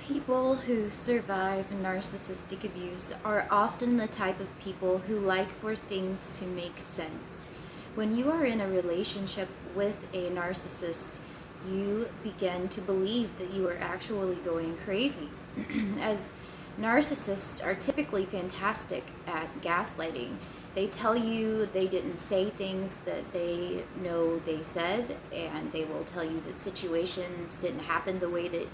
People who survive narcissistic abuse are often the type of people who like for things to make sense. When you are in a relationship with a narcissist, you begin to believe that you are actually going crazy. As narcissists are typically fantastic at gaslighting. They tell you they didn't say things that they know they said, and they will tell you that situations didn't happen the way that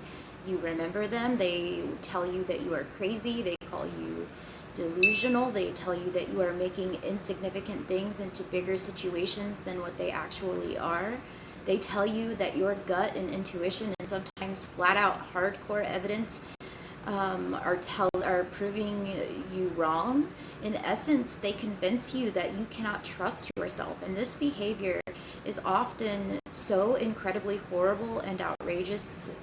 you remember them. They tell you that you are crazy. They call you delusional. They tell you that you are making insignificant things into bigger situations than what they actually are. They tell you that your gut and intuition and sometimes flat out hardcore evidence are proving you wrong. In essence, they convince you that you cannot trust yourself, and this behavior is often so incredibly horrible and outrageous.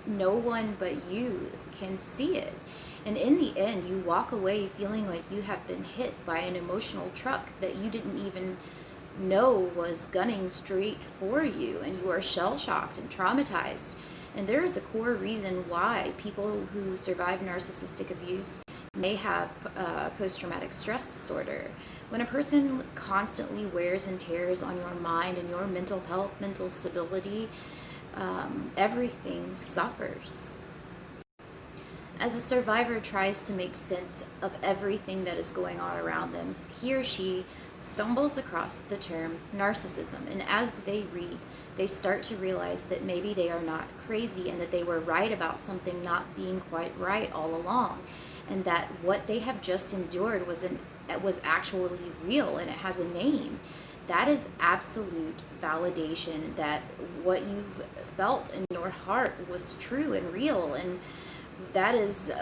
No one but you can see it, and in the end, you walk away feeling like you have been hit by an emotional truck that you didn't even know was gunning straight for you, and you are shell-shocked and traumatized. And there is a core reason why people who survive narcissistic abuse may have post-traumatic stress disorder. When a person constantly wears and tears on your mind and your mental health, mental stability, everything suffers. As a survivor tries to make sense of everything that is going on around them, he or she stumbles across the term narcissism, and as they read, they start to realize that maybe they are not crazy and that they were right about something not being quite right all along, and that what they have just endured was actually real and it has a name. That is absolute validation that what you've felt in your heart was true and real, and that is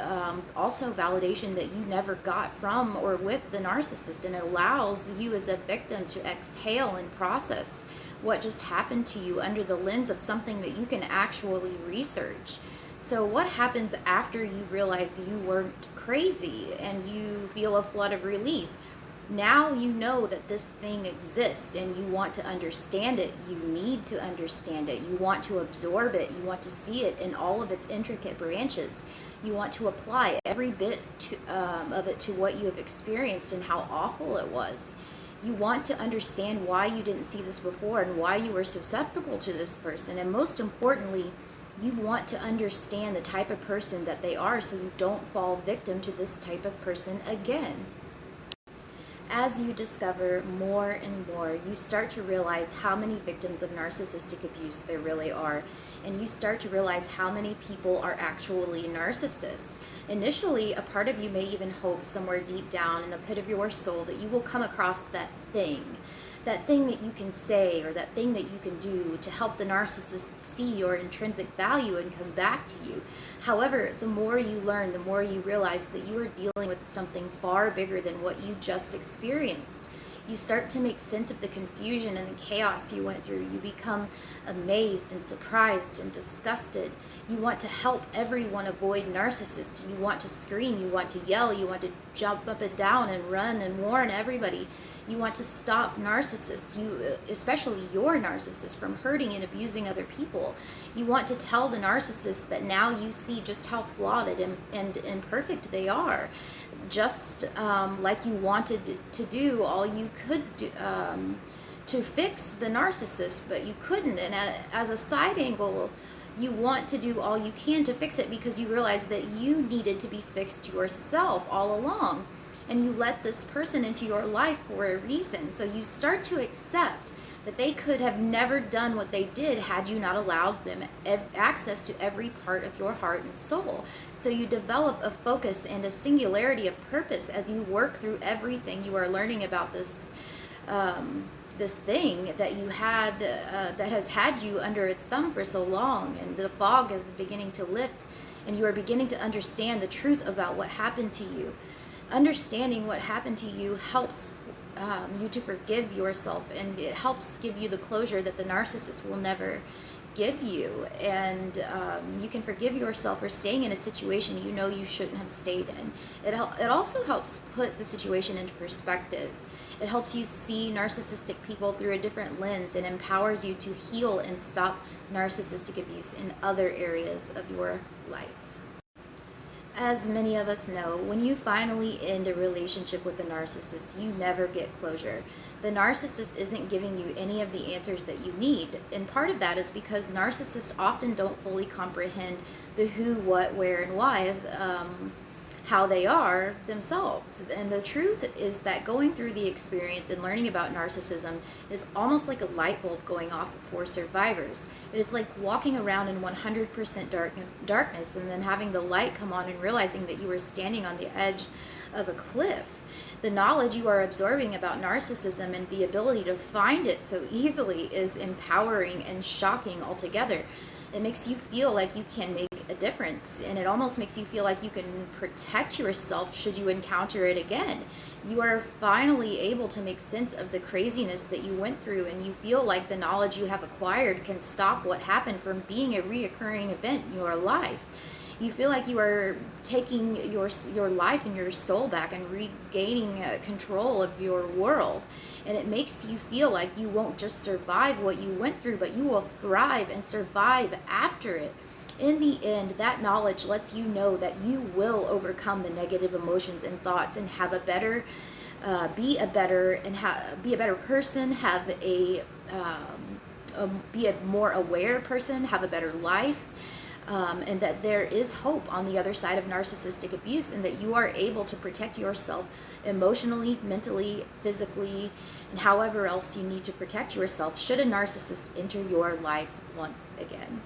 also validation that you never got from or with the narcissist, and allows you as a victim to exhale and process what just happened to you under the lens of something that you can actually research. So what happens after you realize you weren't crazy and you feel a flood of relief? Now you know that this thing exists and you want to understand it. You need to understand it. You want to absorb it. You want to see it in all of its intricate branches. You want to apply every bit of it to what you have experienced and how awful it was. You want to understand why you didn't see this before and why you were susceptible to this person. And most importantly, you want to understand the type of person that they are so you don't fall victim to this type of person again. As you discover more and more, you start to realize how many victims of narcissistic abuse there really are, and you start to realize how many people are actually narcissists. Initially, a part of you may even hope somewhere deep down in the pit of your soul that you will come across that thing that you can say or that thing that you can do to help the narcissist see your intrinsic value and come back to you. However, the more you learn, the more you realize that you are dealing with something far bigger than what you just experienced. You start to make sense of the confusion and the chaos you went through. You become amazed and surprised and disgusted. You want to help everyone avoid narcissists. You want to scream, you want to yell, you want to jump up and down and run and warn everybody. You want to stop narcissists, especially your narcissist, from hurting and abusing other people. You want to tell the narcissist that now you see just how flawed and imperfect they are. Just like you wanted to do all you could do to fix the narcissist, but you couldn't. And as a side angle, you want to do all you can to fix it because you realize that you needed to be fixed yourself all along. And you let this person into your life for a reason. So you start to accept that they could have never done what they did had you not allowed them access to every part of your heart and soul. So you develop a focus and a singularity of purpose as you work through everything you are learning about this thing that you had that has had you under its thumb for so long, and the fog is beginning to lift and you are beginning to understand the truth about what happened to you. Understanding what happened to you helps you to forgive yourself, and it helps give you the closure that the narcissist will never forgive you, and you can forgive yourself for staying in a situation you know you shouldn't have stayed in. It also helps put the situation into perspective. It helps you see narcissistic people through a different lens and empowers you to heal and stop narcissistic abuse in other areas of your life. As many of us know, when you finally end a relationship with a narcissist, you never get closure. The narcissist isn't giving you any of the answers that you need. And part of that is because narcissists often don't fully comprehend the who, what, where, and why of how they are themselves. And the truth is that going through the experience and learning about narcissism is almost like a light bulb going off for survivors. It is like walking around in 100% darkness and then having the light come on and realizing that you are standing on the edge of a cliff. The knowledge you are absorbing about narcissism and the ability to find it so easily is empowering and shocking altogether. It makes you feel like you can make a difference, and it almost makes you feel like you can protect yourself should you encounter it again. You are finally able to make sense of the craziness that you went through, and you feel like the knowledge you have acquired can stop what happened from being a reoccurring event in your life. You feel like you are taking your life and your soul back and regaining control of your world. And it makes you feel like you won't just survive what you went through, but you will thrive and survive after it. In the end, that knowledge lets you know that you will overcome the negative emotions and thoughts and have a better, be a better person, have be a more aware person, have a better life. And that there is hope on the other side of narcissistic abuse, and that you are able to protect yourself emotionally, mentally, physically, and however else you need to protect yourself should a narcissist enter your life once again.